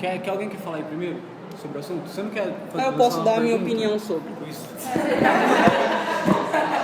Quer alguém que fale aí primeiro sobre o assunto? Você não quer fazer Eu posso dar a minha opinião sobre. Isso.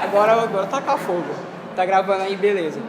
Agora tacar fogo. Tá gravando aí, beleza.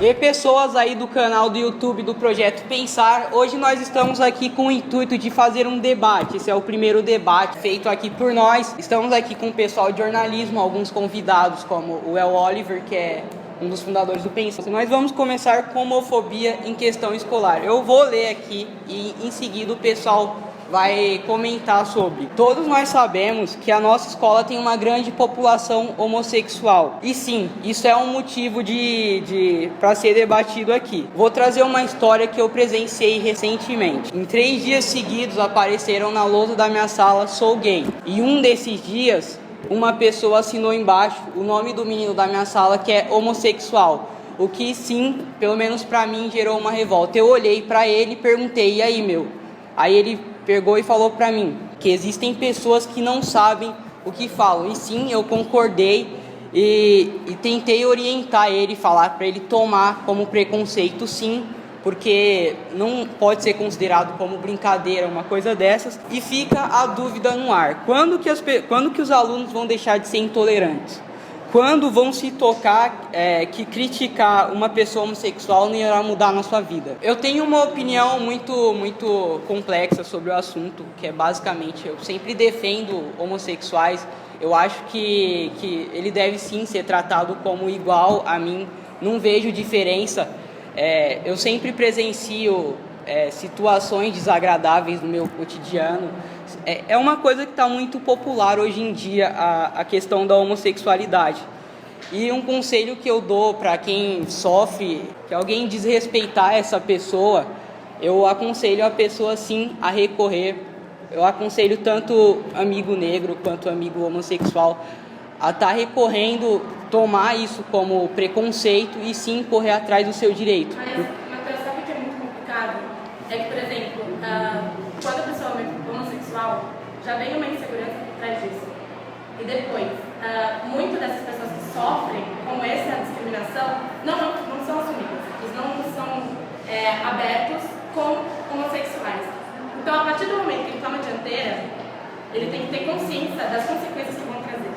E pessoas aí do canal do YouTube do Projeto Pensar, hoje nós estamos aqui com o intuito de fazer um debate. Esse é o primeiro debate feito aqui por nós. Estamos aqui com o pessoal de jornalismo, alguns convidados como o El Oliver, que é um dos fundadores do Pensar. Nós vamos começar com homofobia em questão escolar. Eu vou ler aqui e em seguida o pessoal vai comentar sobre. Todos nós sabemos que a nossa escola tem uma grande população homossexual. E sim, isso é um motivo para ser debatido aqui. Vou trazer uma história que eu presenciei recentemente. Em 3 dias seguidos apareceram na lousa da minha sala "sou gay". E um desses dias, uma pessoa assinou embaixo o nome do menino da minha sala que é homossexual. O que sim, pelo menos pra mim, gerou uma revolta. Eu olhei pra ele e perguntei: "E aí, meu?" Aí ele pegou e falou pra mim que existem pessoas que não sabem o que falam. E sim, eu concordei e tentei orientar ele, falar pra ele tomar como preconceito sim, porque não pode ser considerado como brincadeira, uma coisa dessas. E fica a dúvida no ar: quando que os alunos vão deixar de ser intolerantes? Quando vão se tocar que criticar uma pessoa homossexual não irá mudar na sua vida? Eu tenho uma opinião muito complexa sobre o assunto, que é basicamente, eu sempre defendo homossexuais. Eu acho que ele deve sim ser tratado como igual a mim, não vejo diferença. Eu sempre presencio situações desagradáveis no meu cotidiano. É uma coisa que está muito popular hoje em dia, a questão da homossexualidade. E um conselho que eu dou para quem sofre, que alguém desrespeitar essa pessoa, eu aconselho a pessoa sim a recorrer. Eu aconselho tanto amigo negro quanto amigo homossexual a estar recorrendo, tomar isso como preconceito e sim correr atrás do seu direito. Mas, Matheus, sabe o que é muito complicado? É que, por exemplo, quando a pessoa é homossexual, já vem uma insegurança por trás disso. E depois, muitas dessas pessoas que sofrem com essa discriminação não são assumidas. Eles não são abertos com homossexuais. Então, a partir do momento que ele toma a dianteira, ele tem que ter consciência das consequências que vão trazer.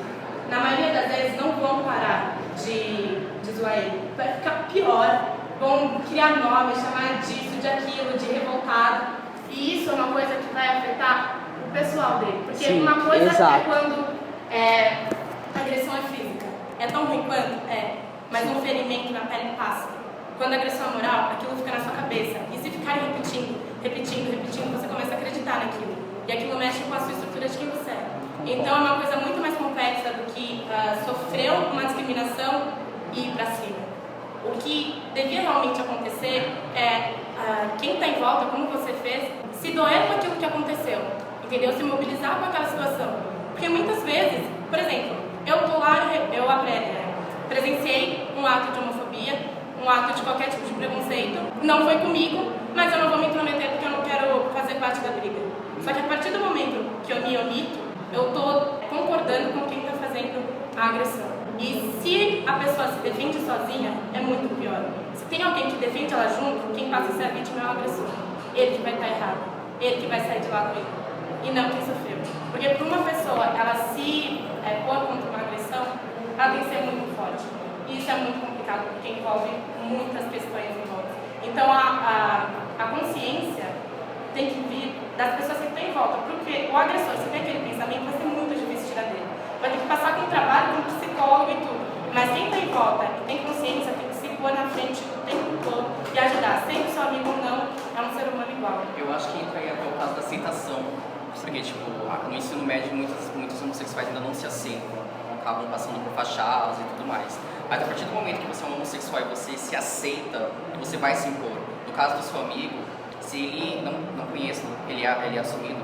Na maioria das vezes, não vão parar de zoar ele. Vai ficar pior, vão criar nomes, chamar disso, de aquilo, de revoltado. E isso é uma coisa que vai afetar o pessoal dele. Porque sim, uma coisa é quando a agressão é física. É tão ruim quanto? Mas um ferimento na pele passa. Quando a agressão é moral, aquilo fica na sua cabeça. E se ficarem repetindo, você começa a acreditar naquilo. E aquilo mexe com a sua estrutura de quem você é. Então é uma coisa muito mais complexa do que sofrer uma discriminação e ir pra cima. O que devia realmente acontecer é quem está em volta, como você fez, se doer com aquilo que aconteceu, entendeu? Se mobilizar com aquela situação. Porque muitas vezes, por exemplo, eu tô lá, eu presenciei um ato de homofobia, um ato de qualquer tipo de preconceito, não foi comigo, mas eu não vou me intrometer porque eu não quero fazer parte da briga. Só que a partir do momento que eu me omito, eu tô concordando com quem está fazendo a agressão. E se a pessoa se defende sozinha, é muito pior. Se tem alguém que defende ela junto, quem passa a ser a vítima é o agressor. Ele que vai estar errado, ele que vai sair de lá com ele, e não quem sofreu. Porque para uma pessoa, ela se pôr contra uma agressão, ela tem que ser muito forte. E isso é muito complicado, porque envolve muitas questões em volta. Então a consciência tem que vir das pessoas que estão em volta, porque o agressor, se tem aquele pensamento, vai ser muito difícil tirar dele. Vai ter que passar com trabalho, com psicólogo e tudo. Mas quem está em volta e tem consciência tem que se pôr na frente o tempo todo e ajudar. Sendo seu amigo ou não, é um ser humano igual. Eu acho que entra aí até o caso da aceitação. Porque, no ensino médio, muitos homossexuais ainda não se aceitam, acabam passando por fachadas e tudo mais. Mas a partir do momento que você é um homossexual e você se aceita, você vai se impor. No caso do seu amigo, se ele não conhece, ele é assumido,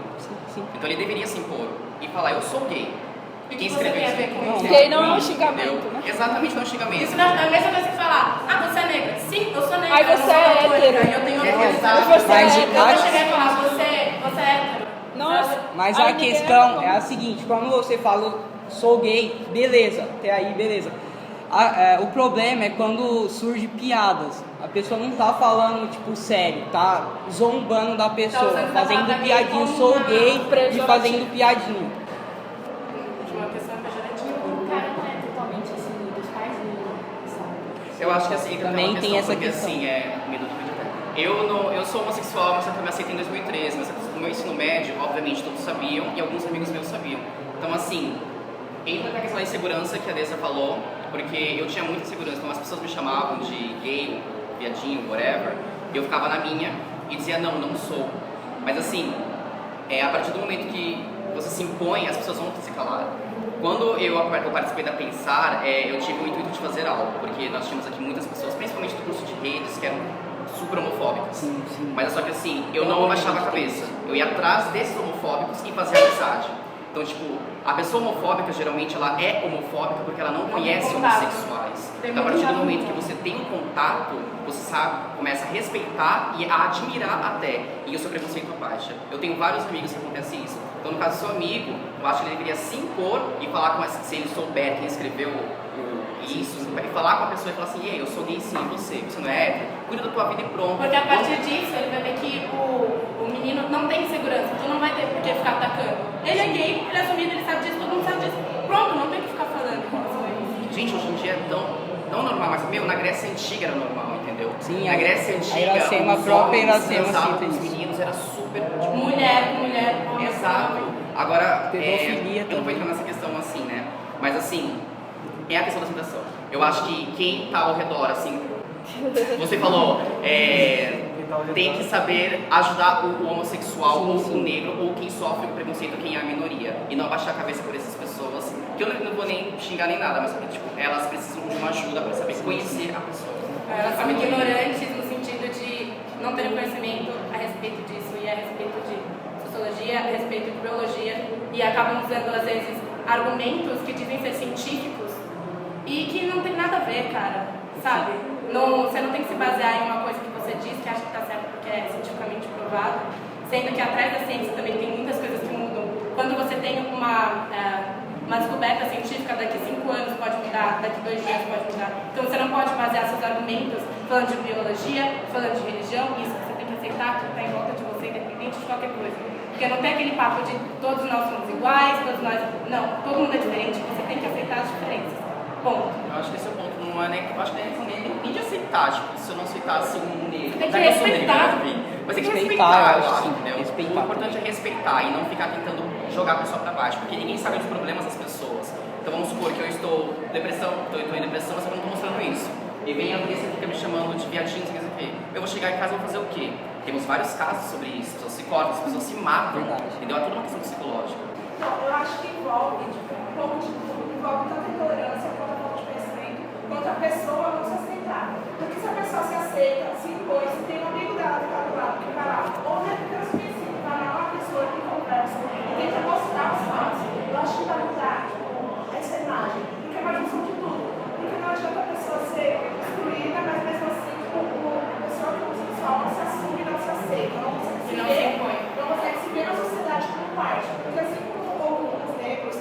então ele deveria se impor e falar: eu sou gay. E quem escreveu isso? Gay não é um xingamento, né? Exatamente, não é um xingamento. Isso não é a mesma coisa que falar: você é negra? Sim, eu sou negra. Aí você é hétero. Eu tenho autoridade. Você é Eu hétero. vou chegar e falar: você é hétero. Nossa. Mas Aí a ninguém questão reclama. é a seguinte: quando você fala sou gay, beleza, até aí beleza. O problema é quando surge piadas. A pessoa não tá falando, tipo, sério, tá zombando da pessoa, usando a fazendo palavra piadinha, gay sou como gay uma e pejorativa. fazendo piadinha. De uma questão pejorativa. O cara não é totalmente assumido, os pais dele, sabe? Eu acho que assim, entra Também naquela tem essa porque, questão. assim, minuto de vídeo até. Eu sou homossexual, mas eu me aceitei em 2013, mas no meu ensino médio, obviamente, todos sabiam e alguns amigos meus sabiam. Então, assim, entra na questão da insegurança que a Dessa falou, porque eu tinha muita insegurança, então as pessoas me chamavam de gay, viadinho, whatever, e eu ficava na minha e dizia, não sou. Mas assim, a partir do momento que você se impõe, as pessoas vão se calar. Quando eu participei da Pensar, eu tive o intuito de fazer algo, porque nós tínhamos aqui muitas pessoas, principalmente do curso de redes, que eram super homofóbicas. Sim. Mas só que assim, eu não abaixava a cabeça. Eu ia atrás desses homofóbicos e fazia amizade. Então, tipo, a pessoa homofóbica, geralmente, ela é homofóbica porque ela não conhece tem contato. homossexuais. Tem Então, a muito partir do tabu. momento que você tem um contato, você sabe, começa a respeitar e a admirar até. E o seu preconceito abaixa. Eu tenho vários amigos que acontece isso. Então, no caso do seu amigo, eu acho que ele deveria se impor e falar com se ele souber quem escreveu isso, e falar com a pessoa e falar assim, ei, eu sou gay sim, você não é hétero, cuida da tua vida e pronto. Porque a partir disso ele vai ver que o menino não tem segurança, então não vai ter por que ficar atacando. Ele é gay, ele é assumido, ele sabe disso, todo mundo sabe disso. Pronto, não tem que ficar falando com você. Gente, hoje em dia é tão normal, mas na Grécia Antiga era normal, entendeu? Sim, na Grécia Antiga, Iracema, a os própria homens Iracema transavam cita com os isso. meninos, era super, tipo, Mulher com mulher, homem com exato. homem. Agora, Pedofilia eu não vou também. entrar nessa questão assim, né? Mas assim, é a questão da aceitação. Eu acho que quem tá ao redor, assim, você falou, tem que saber ajudar o homossexual, ou o negro, ou quem sofre o preconceito, quem é a minoria. E não abaixar a cabeça por essas pessoas, que eu não vou nem xingar nem nada, mas tipo, elas precisam de uma ajuda para saber conhecer a pessoa. Elas são ignorantes no sentido de não terem conhecimento a respeito disso e a respeito de sociologia, a respeito de biologia e acabam usando às vezes argumentos que dizem ser científicos e que não tem nada a ver, cara, sabe? Você não tem que se basear em uma coisa que você diz que acha que está certo porque é cientificamente provado, sendo que atrás da ciência também tem muitas coisas que mudam. Quando você tem uma descoberta científica, daqui 5 anos pode mudar, daqui 2 dias pode mudar. Então você não pode basear seus argumentos falando de biologia, falando de religião, isso você tem que aceitar que está em volta de você, independente de qualquer coisa. Porque não tem aquele papo de todos nós somos iguais, todos nós... Não, todo mundo é diferente, você tem que aceitar as diferenças. Ponto. Eu acho que esse é o ponto, não é nem, eu acho que nem de aceitar, tipo, se eu não aceitasse um negro, Tem que já eu sou negro, respeitar. mas tem que Respeitar, respeitar, eu eu acho, acho, sim. entendeu? Respeitar. O importante é respeitar e não ficar tentando jogar a pessoa pra baixo, porque ninguém sabe dos problemas das pessoas. Então vamos supor que eu estou em depressão, mas eu não estou mostrando isso. E vem a polícia que fica me chamando de viadinho, não sei o quê. Eu vou chegar em casa e vou fazer o quê? Temos vários casos sobre isso, as pessoas se cortam, as pessoas se matam, Verdade. entendeu? É tudo uma questão psicológica. Então, eu acho que envolve, um pouco de tudo. Envolve tanto a intolerância quanto a falta de conhecimento, quanto a pessoa não se aceitar. Porque se a pessoa se aceita, se impõe, se tem um amigo dela que está do lado, que vai lá, ou é porque eu conhecido, vai lá uma pessoa que conversa e tenta mostrar os fatos, eu acho que vai mudar essa imagem. Porque é uma junção de tudo. Porque não adianta a pessoa ser excluída, mas mesmo assim, a pessoa que é homossexual não se assume, não se aceita, não consegue se E não se ver, impõe. não consegue se ver na sociedade como parte. Porque assim como houve os negros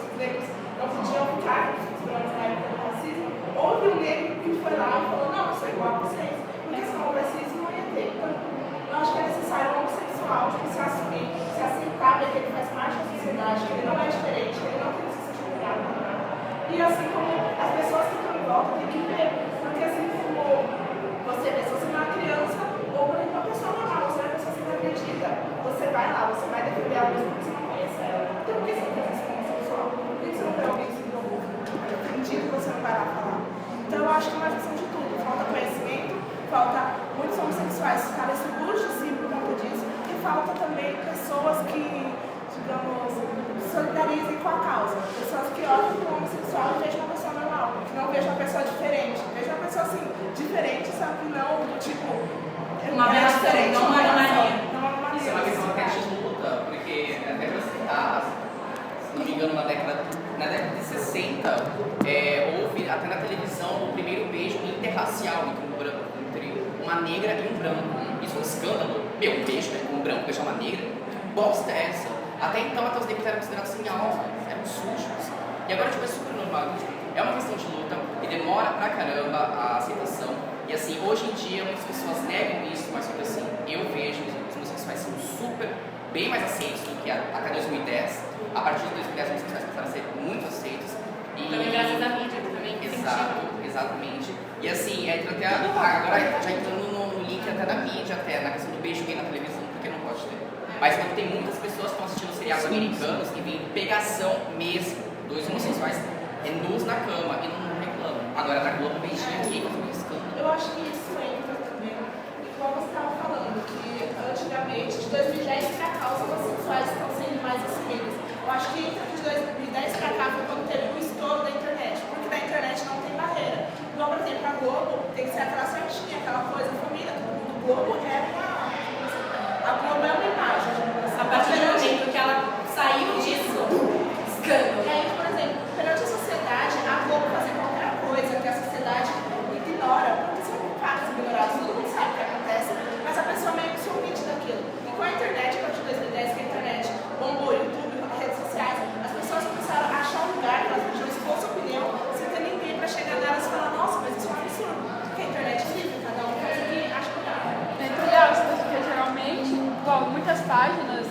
não podiam ficar os brancos na época do racismo, houve um negro que foi lá e falou, não, eu sou igual a vocês. Porque se não houvesse isso, não ia ter. Então, eu acho que é necessário o homossexual tipo, se assumir, se aceitar, ver que ele faz parte da sociedade, que ele não é diferente, que ele não tem que se sentir obrigado a nada. E assim como as pessoas que estão em volta têm que ver, porque assim como você vê, se você não é uma criança, ou por exemplo, uma pessoa normal, você é uma pessoa que não acredita, você vai lá, você vai defender ela mesmo porque você não conhece ela. Então por que você não faz isso como homossexual? Por que você não vê alguém se ofendido que você não vai lá falar? Então eu acho que é uma questão de tudo, falta conhecimento, falta muitos homossexuais ficarem seguros de si por conta disso, e falta também pessoas que, digamos, solidarizem com a causa. Pessoas que olham para o homossexual e vejam uma pessoa normal, que não vejam uma pessoa diferente, vejam uma pessoa assim, diferente, só que não do tipo. Uma aberração, não uma anomalia. Não uma anomalia. Isso é uma questão até de luta, porque até para citar, se não me engano, na década de 60, houve até na televisão o primeiro beijo interracial entre uma negra e um branco. Isso é um escândalo. Um beijo, né? Um branco beijar uma negra. Bosta é essa? Até então, até os negros eram considerados sem alma, eram sujos. E agora, tipo, é super normal. Tipo, é uma questão de luta e demora pra caramba a aceitação. E assim, hoje em dia, muitas pessoas negam isso, mas só que assim, eu vejo os homossexuais são bem mais aceitos do que até 2010. A partir de 2010, os homossexuais começaram a ser muito aceitos. E também graças à mídia, também. Exatamente. E assim, agora já entrando no link até da mídia, até na questão do beijo gay na televisão, porque não pode ter. Mas quando tem muitas pessoas que estão assistindo seriados americanos e vem pegação mesmo dos homossexuais nus na cama e não reclamam. Agora na Globo, beijinho aqui, faz um escândalo. Eu acho que isso entra também, igual você estava falando, que antigamente, de 2010 para cá, os homossexuais estão sendo mais assumidos. Eu acho que entra de 2010 para cá foi quando teve o estouro da internet, porque na internet não tem barreira. Igual, por exemplo, a Globo tem que ser aquela certinha, aquela coisa, família, todo mundo. Globo é uma. A Globo é uma imagem. A partir do momento que ela saiu disso, escândalo. E aí, por exemplo, perante a sociedade, a Globo fazer qualquer coisa que a sociedade ignora, porque são fatos ignorados, todo mundo sabe o que acontece, mas a pessoa meio que se omite daquilo. E com a internet, a partir de 2010, que a internet bombou, YouTube, redes sociais, as pessoas começaram a achar um lugar que elas podiam expor sua opinião sem ter ninguém para chegar nelas e falar, nossa, mas isso é um absurdo. Porque a internet é livre, cada um faz o que acha melhor. Porque geralmente, igual muitas páginas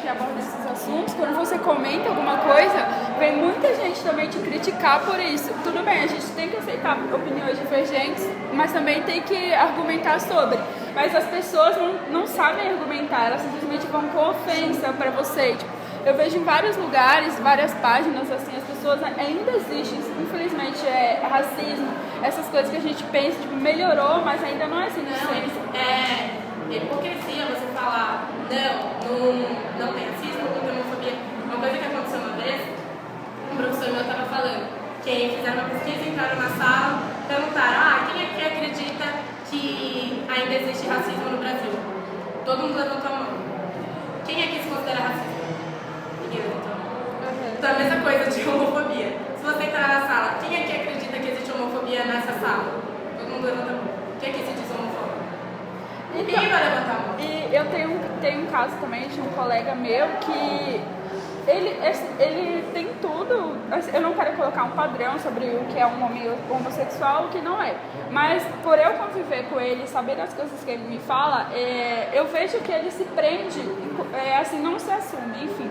que abordam esses assuntos, quando você comenta alguma coisa, vem muita gente também te criticar por isso. Tudo bem, a gente tem que aceitar opiniões divergentes, mas também tem que argumentar sobre. Mas as pessoas não sabem argumentar, elas simplesmente vão com ofensa para você. Tipo, eu vejo em vários lugares, várias páginas, assim, as pessoas ainda existem, infelizmente, racismo, essas coisas que a gente pensa, tipo, melhorou, mas ainda não é assim. É hipocrisia você falar, não tem racismo, não tem homofobia. Uma coisa que aconteceu uma vez, um professor meu estava falando, que fizeram uma pesquisa, entraram na sala, perguntaram, quem é que acredita que ainda existe racismo no Brasil? Todo mundo levantou a mão. Quem é que se considera racista? Ninguém levantou a mão. Então é a mesma coisa de homofobia. Se você entrar na sala, quem é que acredita que existe homofobia nessa sala? Todo mundo levanta a mão. Quem é que se diz homofóbico? Ninguém vai levantar a mão. E eu tenho um caso também de um colega meu que ele tem tudo. Eu não quero colocar um padrão sobre o que é um homem homossexual e o que não é. Mas por eu conviver com ele, saber das coisas que ele me fala, eu vejo que ele se prende, assim, não se assume, enfim.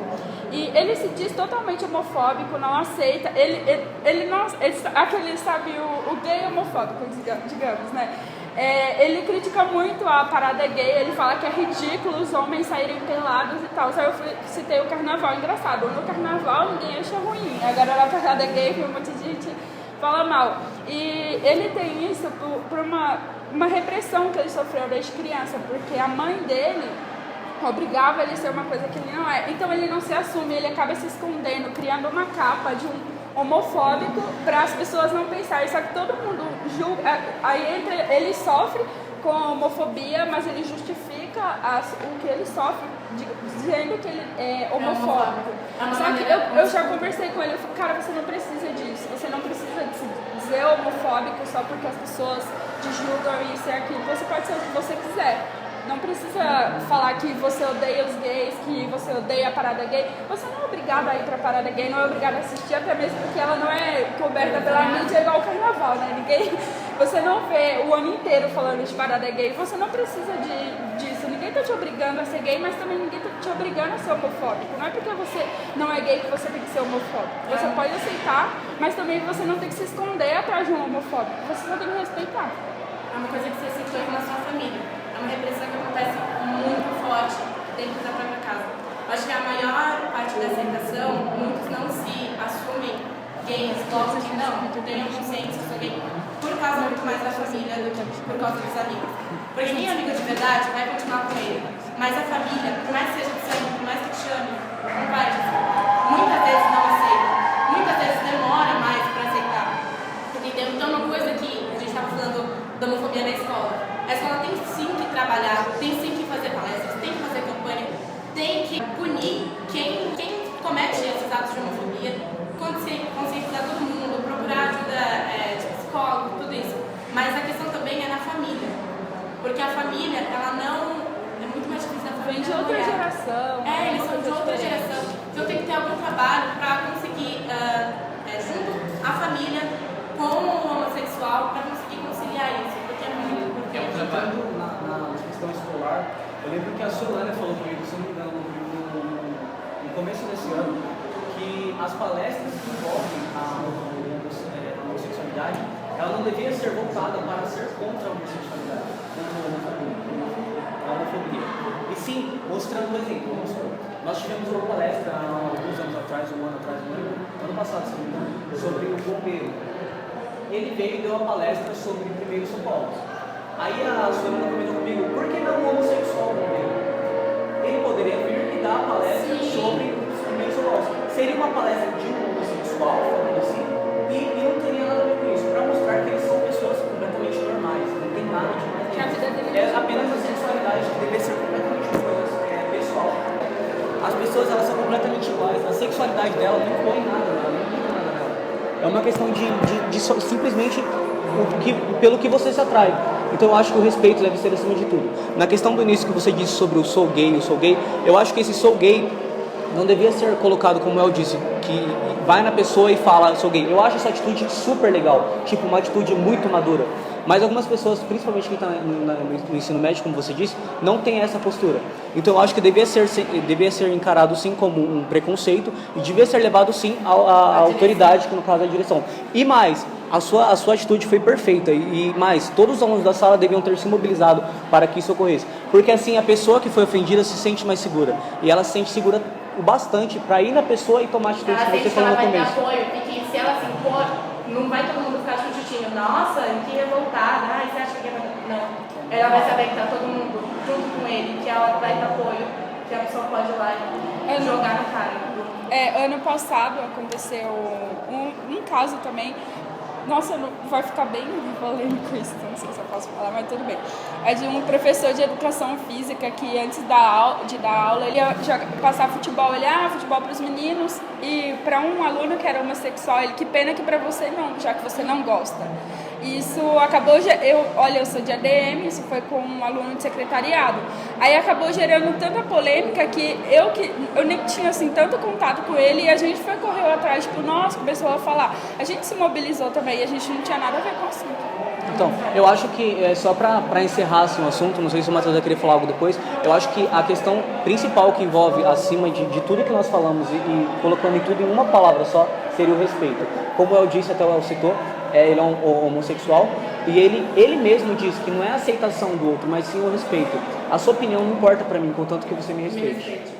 E ele se diz totalmente homofóbico, não aceita. Aquele, sabe, o gay homofóbico, digamos, né? Ele critica muito a parada gay, ele fala que é ridículo os homens saírem pelados e tal. Aí eu citei o carnaval, engraçado. No carnaval ninguém acha ruim, agora na parada gay um monte de gente fala mal. E ele tem isso por uma repressão que ele sofreu desde criança, porque a mãe dele obrigava ele a ser uma coisa que ele não é. Então ele não se assume, ele acaba se escondendo, criando uma capa de um homofóbico para as pessoas não pensarem. Só que todo mundo julga, aí ele sofre com a homofobia, mas ele justifica o que ele sofre dizendo que ele é homofóbico. Só que eu já conversei com ele, eu falei, cara, você não precisa disso, você não precisa dizer homofóbico só porque as pessoas te julgam isso e aquilo. Você pode ser o que você quiser. Não precisa falar que você odeia os gays, que você odeia a parada gay. Você não é obrigado a ir pra parada gay, não é obrigado a assistir, até mesmo porque ela não é coberta pela mídia igual o carnaval, né? Você não vê o ano inteiro falando de parada gay, você não precisa disso. Ninguém tá te obrigando a ser gay, mas também ninguém tá te obrigando a ser homofóbico. Não é porque você não é gay que você tem que ser homofóbico. Você pode aceitar, mas também você não tem que se esconder atrás de um homofóbico. Você só tem que respeitar. É uma coisa que você citou em relação à família. É uma repressão que acontece muito forte dentro da própria casa. Eu acho que a maior parte da aceitação, muitos não se assumem gays, logo que não, tenham consciência, sou gay, por causa muito mais da família do que por causa dos amigos. Porque quem é amigo de verdade vai continuar com ele, mas a família, por mais que seja de sangue, por mais que te chame, não vai dizer. Muitas vezes não aceita, muitas vezes demora mais para aceitar. Entendeu? Então, uma coisa que a gente estava falando da homofobia na escola. A escola tem sim que trabalhar, tem sim que fazer palestras, tem que fazer campanha, tem que punir quem comete esses atos de homofobia, conscientizar todo mundo, procurar ajuda de psicólogo, tudo isso. Mas a questão também é na família. Porque a família, ela não... É muito mais difícil a família. Vem de outra geração. Eles são de outra geração. Então tem que ter algum trabalho para palestras que envolvem a homossexualidade, ela não devia ser voltada para ser contra a homossexualidade, contra a homofobia. E sim, mostrando um exemplo. Nós tivemos uma palestra há alguns anos atrás, um ano atrás, ano passado, se não me engano, sobre o bombeiro. Ele veio e deu uma palestra sobre primeiros socorros. Aí a Suana comentou comigo, por que não um homossexual bombeiro? Ele poderia vir e dar a palestra sobre os primeiros socorros. Seria uma palestra de um homossexual, falando assim, e não teria nada a ver com isso, para mostrar que eles são pessoas completamente normais, não tem nada de mais. É apenas a sexualidade que deve ser completamente uma coisa pessoal. As pessoas, elas são completamente iguais, a sexualidade dela não impõe nada nela, não implica nada nela. É uma questão de simplesmente pelo que você se atrai. Então eu acho que o respeito deve ser acima de tudo. Na questão do início que você disse sobre o sou gay, eu acho que esse sou gay não devia ser colocado como eu disse, que vai na pessoa e fala sou gay. Eu acho essa atitude super legal, tipo uma atitude muito madura. Mas algumas pessoas, principalmente quem está no ensino médio, como você disse, não tem essa postura. Então eu acho que devia ser encarado sim como um preconceito e devia ser levado sim à autoridade, que no caso é a direção. E mais, a sua atitude foi perfeita e mais, todos os alunos da sala deviam ter se mobilizado para que isso ocorresse. Porque assim a pessoa que foi ofendida se sente mais segura. E ela se sente segura o bastante para ir na pessoa e tomar a atitude que você falou no começo. Ela vai ter apoio, porque se ela se impor, não vai todo mundo ficar chuchutinho. Nossa, que revoltada. Ai, você acha que não? Ela vai saber que tá todo mundo junto com ele, que ela vai ter apoio, que a pessoa pode ir lá e jogar na cara. Ano passado aconteceu um caso também. Nossa, vai ficar bem polêmico isso, não sei se eu posso falar, mas tudo bem. É de um professor de educação física que antes de dar aula, ele ia passar futebol. Ele, futebol para os meninos, e para um aluno que era homossexual, ele, que pena que para você não, já que você não gosta. Isso acabou, eu sou de ADM, isso foi com um aluno de secretariado. Aí acabou gerando tanta polêmica que eu nem tinha assim tanto contato com ele, e a gente correu atrás, tipo, nossa, começou a falar. A gente se mobilizou também, e a gente não tinha nada a ver com o assunto. Então, eu acho que, só para encerrar assim, o assunto, não sei se o Matheus vai querer falar algo depois, eu acho que a questão principal que envolve, acima de tudo que nós falamos e colocando tudo em uma palavra só, seria o respeito. Como eu disse, até o El citou, ele é um homossexual, e ele mesmo diz que não é a aceitação do outro, mas sim o respeito. A sua opinião não importa para mim, contanto que você me respeite.